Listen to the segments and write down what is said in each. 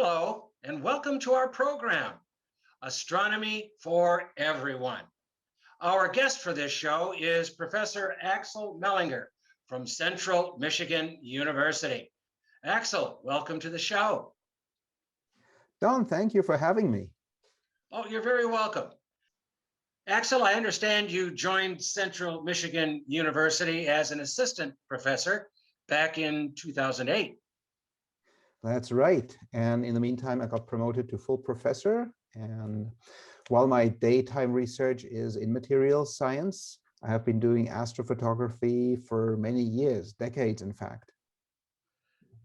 Hello, and welcome to our program, Astronomy for Everyone. Our guest for this show is Professor Axel Mellinger from Central Michigan University. Axel, welcome to the show. Don, thank you for having me. Oh, you're very welcome. Axel, I understand you joined Central Michigan University as an assistant professor back in 2008. That's right. And in the meantime, I got promoted to full professor. And while my daytime research is in materials science, I have been doing astrophotography for many years, decades, in fact.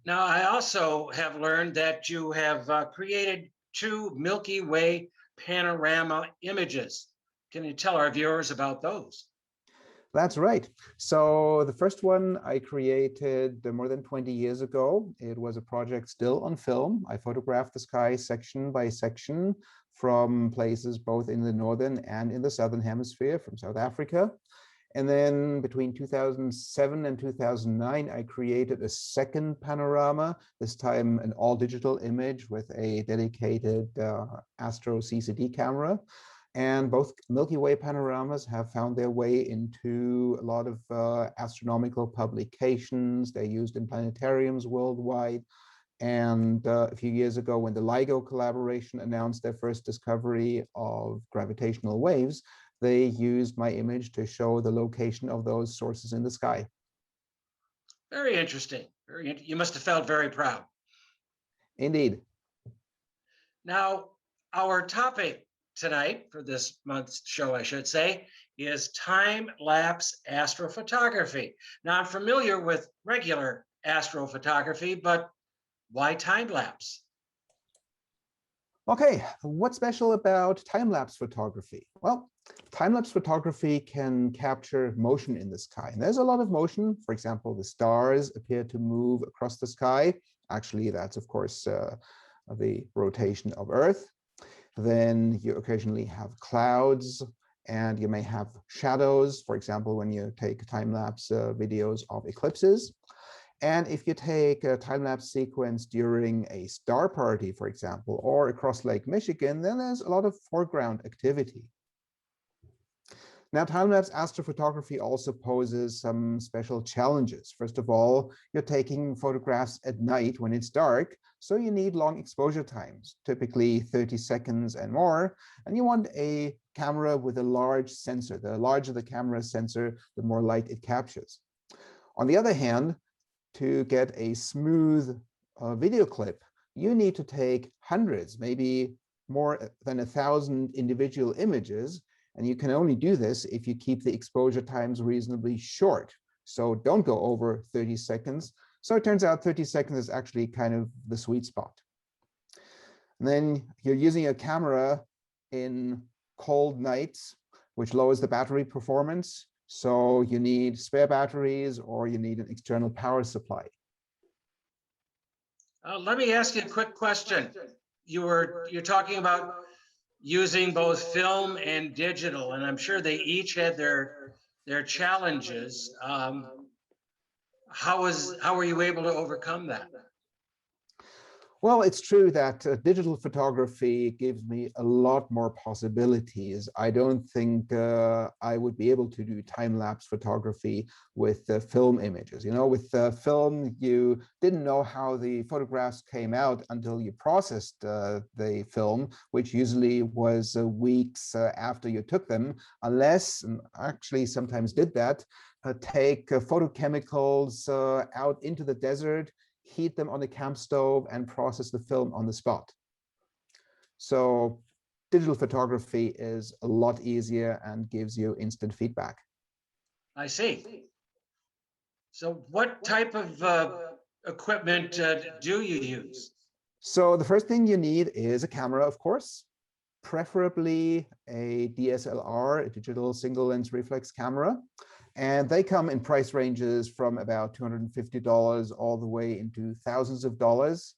Now, I also have learned that you have created two Milky Way panorama images. Can you tell our viewers about those? That's right. So the first one I created more than 20 years ago. It was a project still on film. I photographed the sky section by section from places both in the northern and in the southern hemisphere, from South Africa. And then between 2007 and 2009, I created a second panorama, this time an all-digital image with a dedicated Astro CCD camera. And both Milky Way panoramas have found their way into a lot of astronomical publications. They're used in planetariums worldwide. And a few years ago, when the LIGO collaboration announced their first discovery of gravitational waves, they used my image to show the location of those sources in the sky. Very interesting. You must have felt very proud. Indeed. Now, our topic tonight, for this month's show, I should say, is time-lapse astrophotography. Now, I'm familiar with regular astrophotography, but why time-lapse? Okay, what's special about time-lapse photography? Well, time-lapse photography can capture motion in the sky. And there's a lot of motion. For example, the stars appear to move across the sky. Actually, that's, of course, the rotation of Earth. Then you occasionally have clouds, and you may have shadows, for example, when you take time-lapse videos of eclipses. And if you take a time-lapse sequence during a star party, for example, or across Lake Michigan, then there's a lot of foreground activity. Now, time-lapse astrophotography also poses some special challenges. First of all, you're taking photographs at night when it's dark, so you need long exposure times, typically 30 seconds and more, and you want a camera with a large sensor. The larger the camera sensor, the more light it captures. On the other hand, to get a smooth video clip, you need to take hundreds, maybe more than 1,000 individual images. And you can only do this if you keep the exposure times reasonably short. So don't go over 30 seconds. So it turns out 30 seconds is actually kind of the sweet spot. And then you're using a camera in cold nights, which lowers the battery performance. So you need spare batteries or you need an external power supply. Let me ask you a quick question. You're talking about using both film and digital, and I'm sure they each had their challenges. How were you able to overcome that? Well, it's true that digital photography gives me a lot more possibilities. I don't think I would be able to do time-lapse photography with film images. You know, with film, you didn't know how the photographs came out until you processed the film, which usually was weeks after you took them, unless, and actually sometimes did that, take photochemicals out into the desert, heat them on the camp stove, and process the film on the spot. So digital photography is a lot easier and gives you instant feedback. I see. So what type of equipment do you use? So the first thing you need is a camera, of course, preferably a DSLR, a digital single lens reflex camera. And they come in price ranges from about $250 all the way into thousands of dollars.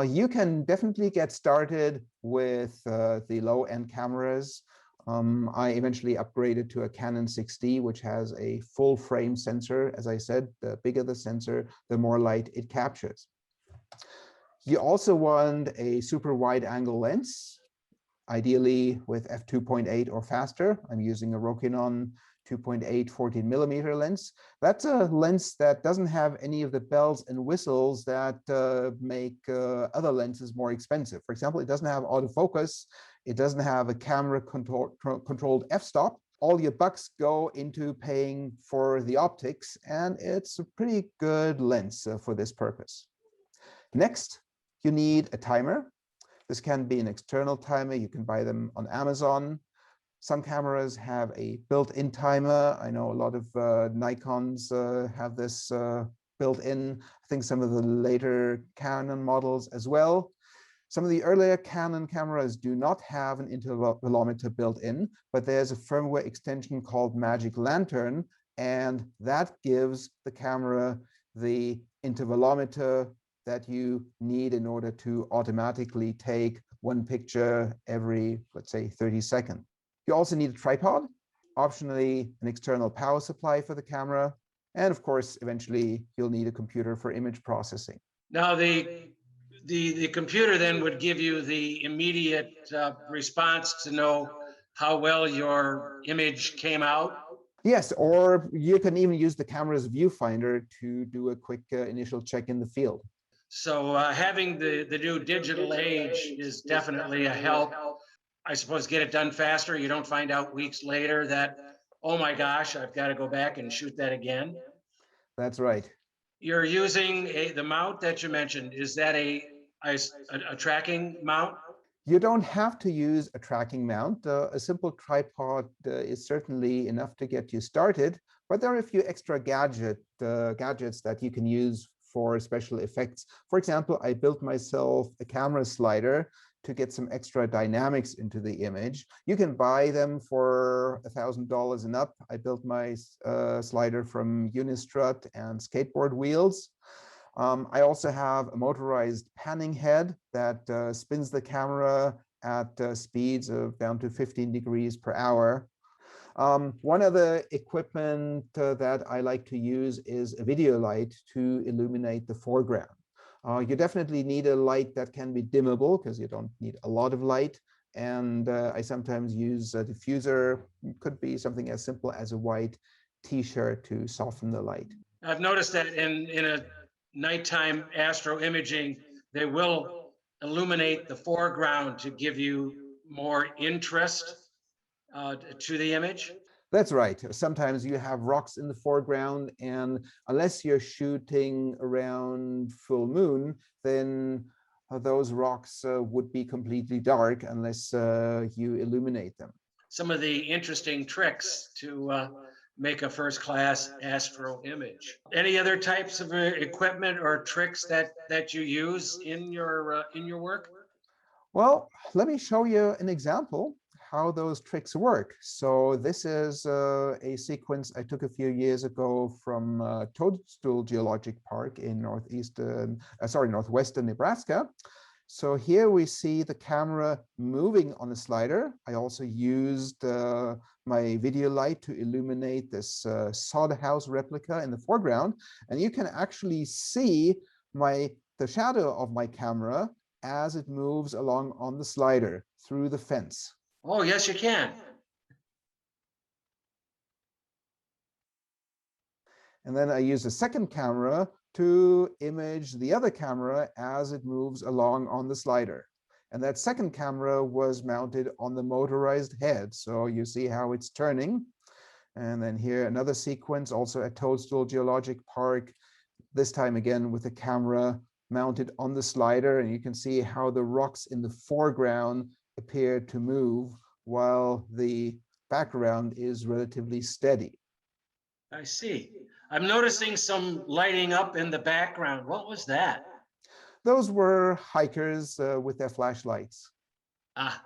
You can definitely get started with the low-end cameras. I eventually upgraded to a Canon 6D, which has a full frame sensor. As I said, the bigger the sensor, the more light it captures. You also want a super wide angle lens, ideally with f2.8 or faster. I'm using a Rokinon 2.8 14mm lens. That's a lens that doesn't have any of the bells and whistles that make other lenses more expensive. For example, it doesn't have autofocus. It doesn't have a camera controlled f-stop. All your bucks go into paying for the optics, and it's a pretty good lens for this purpose. Next, you need a timer. This can be an external timer. You can buy them on Amazon. Some cameras have a built-in timer. I know a lot of Nikons have this built in. I think some of the later Canon models as well. Some of the earlier Canon cameras do not have an intervalometer built in, but there's a firmware extension called Magic Lantern, and that gives the camera the intervalometer that you need in order to automatically take one picture every, let's say, 30 seconds. You also need a tripod, optionally an external power supply for the camera, and of course, eventually you'll need a computer for image processing. Now, the computer then would give you the immediate response to know how well your image came out. Yes, or you can even use the camera's viewfinder to do a quick initial check in the field. So having the new digital age is definitely a help. I suppose get it done faster. You don't find out weeks later that, oh my gosh, I've got to go back and shoot that again. That's right. You're using the mount that you mentioned. Is that a tracking mount? You don't have to use a tracking mount. A simple tripod is certainly enough to get you started, but there are a few extra gadgets that you can use for special effects. For example, I built myself a camera slider to get some extra dynamics into the image. You can buy them for $1,000 and up. I built my slider from Unistrut and skateboard wheels. I also have a motorized panning head that spins the camera at speeds of down to 15 degrees per hour. One other equipment that I like to use is a video light to illuminate the foreground. You definitely need a light that can be dimmable because you don't need a lot of light. And I sometimes use a diffuser. It could be something as simple as a white t-shirt to soften the light. I've noticed that in a nighttime astro imaging, they will illuminate the foreground to give you more interest to the image. That's right. Sometimes you have rocks in the foreground, and unless you're shooting around full moon, then those rocks would be completely dark unless you illuminate them. Some of the interesting tricks to make a first-class astro image. Any other types of equipment or tricks that you use in your work? Well, let me show you an example how those tricks work. So this is a sequence I took a few years ago from Toadstool Geologic Park in northwestern Nebraska. So here we see the camera moving on the slider. I also used my video light to illuminate this sod house replica in the foreground. And you can actually see the shadow of my camera as it moves along on the slider through the fence. Oh, yes, you can. And then I use a second camera to image the other camera as it moves along on the slider. And that second camera was mounted on the motorized head. So you see how it's turning. And then here another sequence also at Toadstool Geologic Park, this time again with the camera mounted on the slider. And you can see how the rocks in the foreground appear to move while the background is relatively steady. I see. I'm noticing some lighting up in the background. What was that? Those were hikers with their flashlights. Ah.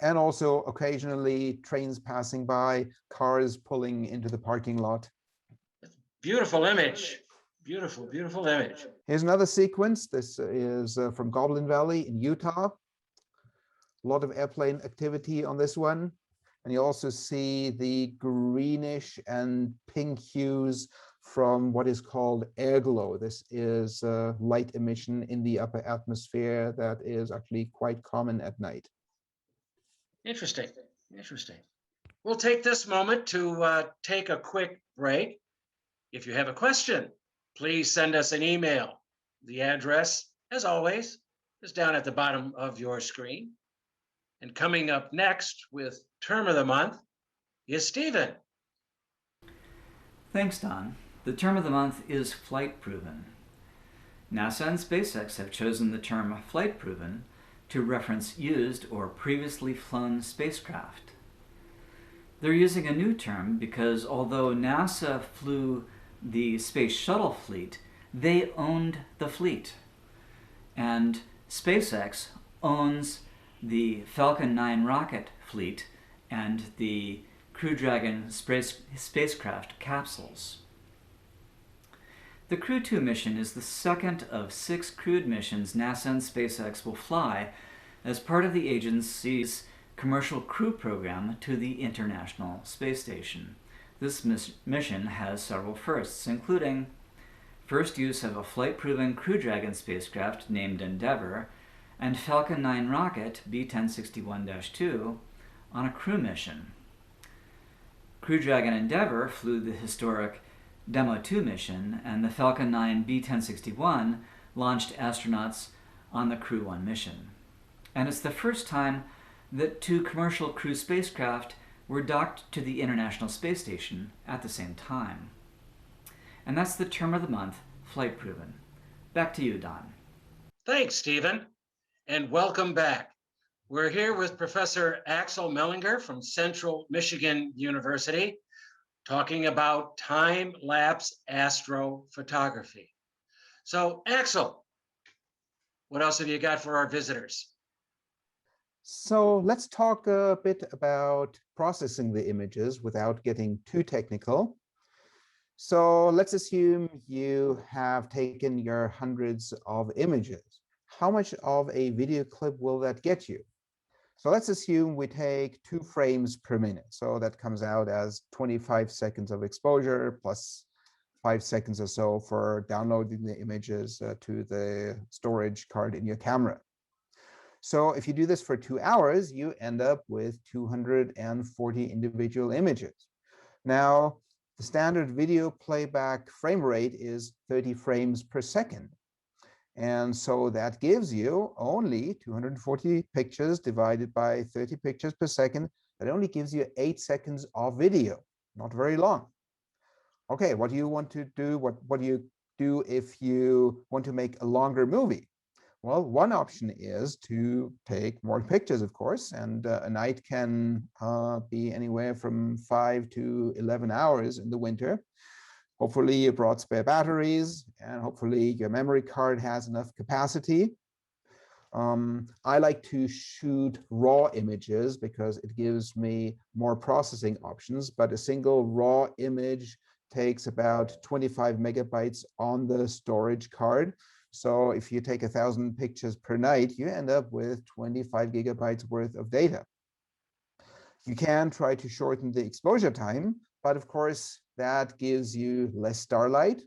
And also occasionally trains passing by, cars pulling into the parking lot. Beautiful image. Beautiful, beautiful image. Here's another sequence. This is from Goblin Valley in Utah. A lot of airplane activity on this one. And you also see the greenish and pink hues from what is called air glow. This is light emission in the upper atmosphere that is actually quite common at night. Interesting. Interesting. We'll take this moment to take a quick break. If you have a question, please send us an email. The address, as always, is down at the bottom of your screen. And coming up next with Term of the Month is Stephen. Thanks, Don. The term of the month is flight proven. NASA and SpaceX have chosen the term flight proven to reference used or previously flown spacecraft. They're using a new term because although NASA flew the Space Shuttle fleet, they owned the fleet. And SpaceX owns the Falcon 9 rocket fleet and the Crew Dragon spacecraft capsules. The Crew 2 mission is the second of 6 crewed missions NASA and SpaceX will fly as part of the agency's commercial crew program to the International Space Station. This mission has several firsts, including first use of a flight-proven Crew Dragon spacecraft named Endeavour and Falcon 9 rocket B-1061-2 on a crew mission. Crew Dragon Endeavour flew the historic Demo 2 mission, and the Falcon 9 B-1061 launched astronauts on the Crew 1 mission. And it's the first time that 2 commercial crew spacecraft were docked to the International Space Station at the same time. And that's the term of the month, flight proven. Back to you, Don. Thanks, Stephen, and welcome back. We're here with Professor Axel Mellinger from Central Michigan University, talking about time-lapse astrophotography. So, Axel, what else have you got for our visitors? So let's talk a bit about processing the images without getting too technical. So let's assume you have taken your hundreds of images. How much of a video clip will that get you? So let's assume we take 2 frames per minute. So that comes out as 25 seconds of exposure plus 5 seconds or so for downloading the images to the storage card in your camera. So if you do this for 2 hours, you end up with 240 individual images. Now, the standard video playback frame rate is 30 frames per second. And so that gives you only 240 pictures divided by 30 pictures per second. That only gives you 8 seconds of video, not very long. Okay, what do you want to do? What do you do if you want to make a longer movie? Well, one option is to take more pictures, of course, and a night can be anywhere from 5 to 11 hours in the winter. Hopefully you brought spare batteries, and hopefully your memory card has enough capacity. I like to shoot raw images because it gives me more processing options, but a single raw image takes about 25 megabytes on the storage card. So if you take 1,000 pictures per night, you end up with 25 gigabytes worth of data. You can try to shorten the exposure time, but of course, that gives you less starlight.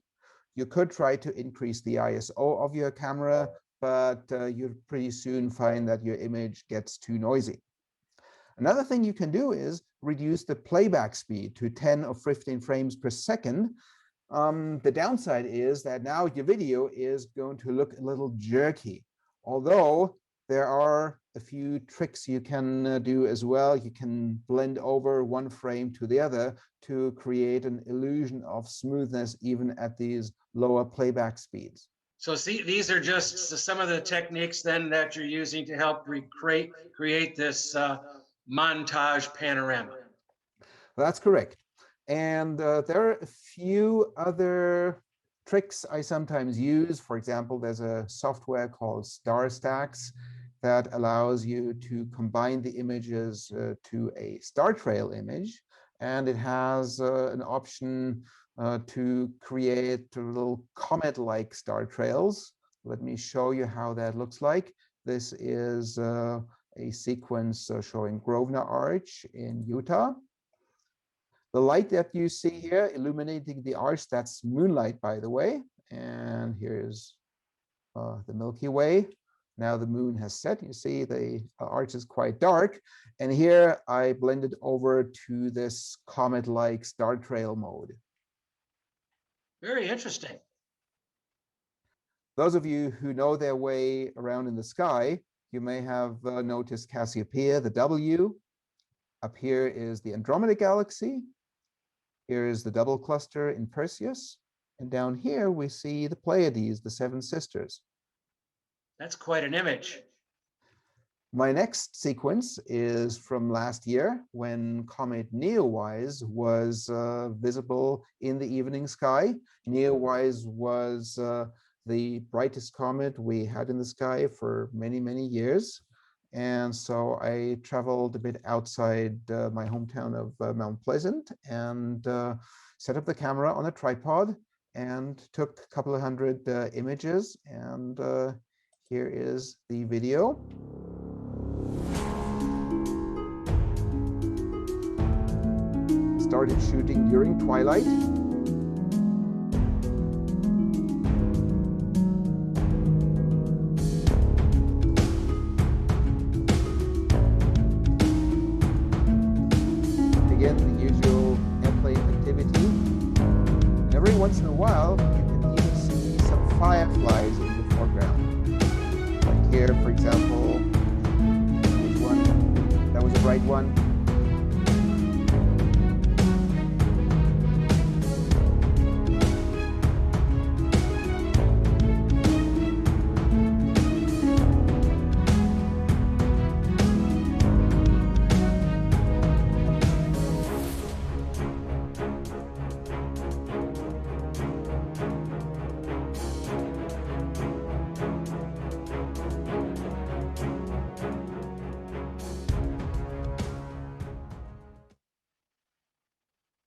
You could try to increase the ISO of your camera, but you'll pretty soon find that your image gets too noisy. Another thing you can do is reduce the playback speed to 10 or 15 frames per second. The downside is that now your video is going to look a little jerky, although there are a few tricks you can do as well. You can blend over one frame to the other to create an illusion of smoothness even at these lower playback speeds. So see, these are just some of the techniques then that you're using to help create this montage panorama. That's correct. And there are a few other tricks I sometimes use. For example, there's a software called Star Stacks that allows you to combine the images to a star trail image. And it has an option to create little comet-like star trails. Let me show you how that looks like. This is a a sequence showing Grosvenor Arch in Utah. The light that you see here illuminating the arch, that's moonlight, by the way. And here's the Milky Way. Now the moon has set. You see the arch is quite dark. And here I blended over to this comet-like star trail mode. Very interesting. Those of you who know their way around in the sky, you may have noticed Cassiopeia, the W. Up here is the Andromeda Galaxy. Here is the double cluster in Perseus. And down here we see the Pleiades, the Seven Sisters. That's quite an image. My next sequence is from last year when comet Neowise was visible in the evening sky. Neowise was the brightest comet we had in the sky for many, many years. And so I traveled a bit outside my hometown of Mount Pleasant and set up the camera on a tripod and took a couple of hundred images. And here is the video. Started shooting during twilight. Again, the usual airplane activity. And every once in a while, you can even see some fireflies in the foreground. Like here, for example, this one, that was a bright one.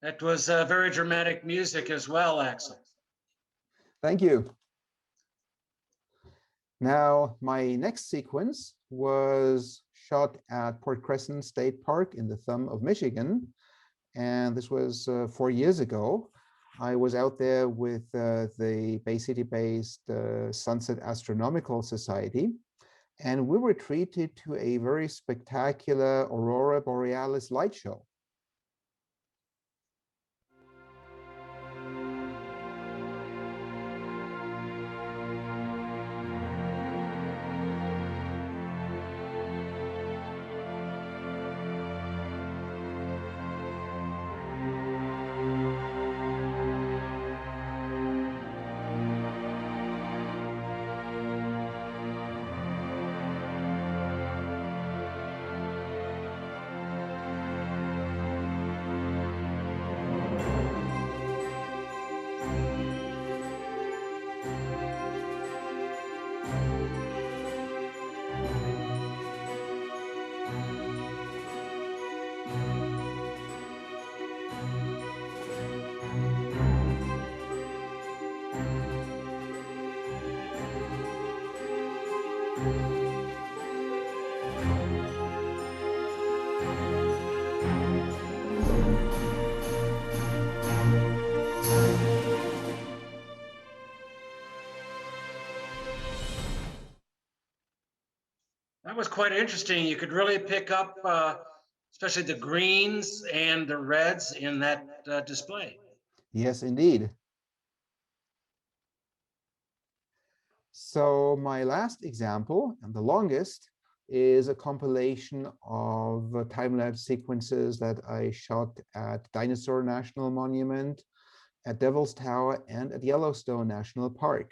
That was very dramatic music as well, Axel. Thank you. Now, my next sequence was shot at Port Crescent State Park in the Thumb of Michigan. And this was 4 years ago. I was out there with the Bay City-based Sunset Astronomical Society. And we were treated to a very spectacular Aurora Borealis light show. That was quite interesting. You could really pick up, especially the greens and the reds in that display. Yes, indeed. So my last example, and the longest, is a compilation of time-lapse sequences that I shot at Dinosaur National Monument, at Devil's Tower, and at Yellowstone National Park.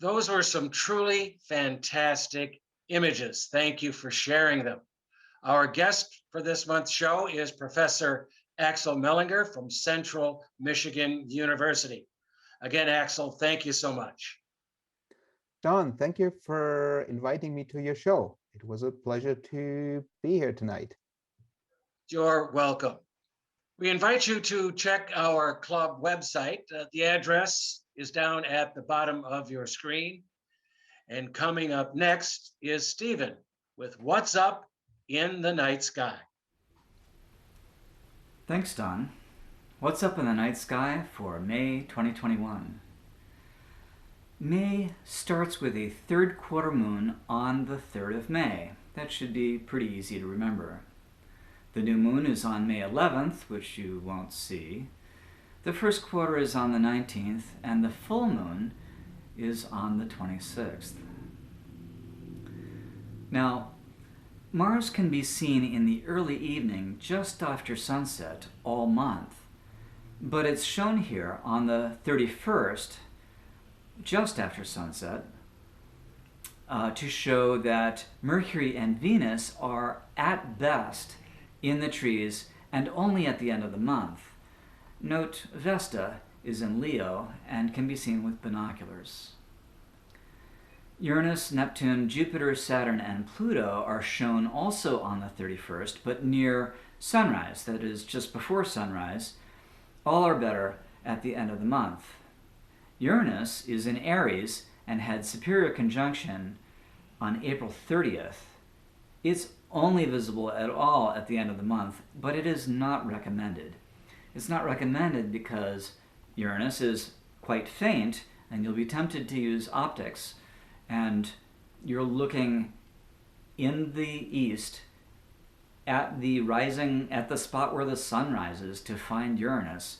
Those were some truly fantastic images. Thank you for sharing them. Our guest for this month's show is Professor Axel Mellinger from Central Michigan University. Again, Axel, thank you so much. John, thank you for inviting me to your show. It was a pleasure to be here tonight. You're welcome. We invite you to check our club website. The address is down at the bottom of your screen. And coming up next is Stephen with What's Up in the Night Sky. Thanks, Don. What's up in the night sky for May 2021? May starts with a third quarter moon on the 3rd of May. That should be pretty easy to remember. The new moon is on May 11th, which you won't see. The first quarter is on the 19th, and the full moon is on the 26th. Now, Mars can be seen in the early evening just after sunset all month, but it's shown here on the 31st, just after sunset, to show that Mercury and Venus are at best in the trees and only at the end of the month. Note, Vesta is in Leo and can be seen with binoculars. Uranus, Neptune, Jupiter, Saturn, and Pluto are shown also on the 31st, but near sunrise, that is, just before sunrise. All are better at the end of the month. Uranus is in Aries and had superior conjunction on April 30th. It's only visible at all at the end of the month, but it is not recommended. It's not recommended because Uranus is quite faint and you'll be tempted to use optics, and you're looking in the east at the spot where the sun rises to find Uranus,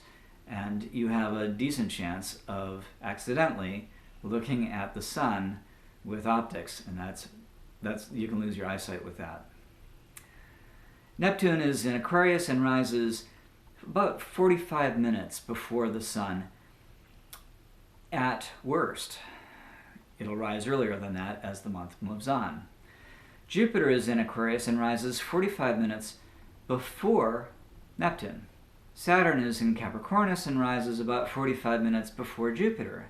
and you have a decent chance of accidentally looking at the sun with optics, and that's you can lose your eyesight with that. Neptune is in Aquarius and rises about 45 minutes before the sun at worst. It'll rise earlier than that as the month moves on. Jupiter is in Aquarius and rises 45 minutes before Neptune. Saturn is in Capricornus and rises about 45 minutes before Jupiter.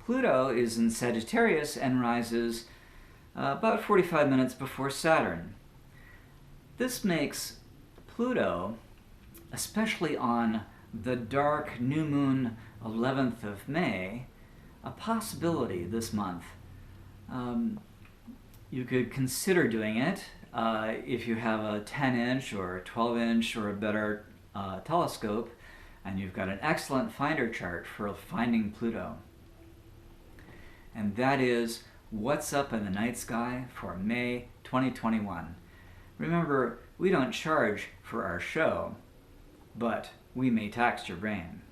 Pluto is in Sagittarius and rises about 45 minutes before Saturn. This makes Pluto, especially on the dark new moon 11th of May, a possibility this month. You could consider doing it if you have a 10-inch or a 12-inch or a better telescope, and you've got an excellent finder chart for finding Pluto. And that is What's Up in the Night Sky for May 2021. Remember, we don't charge for our show, but we may tax your brain.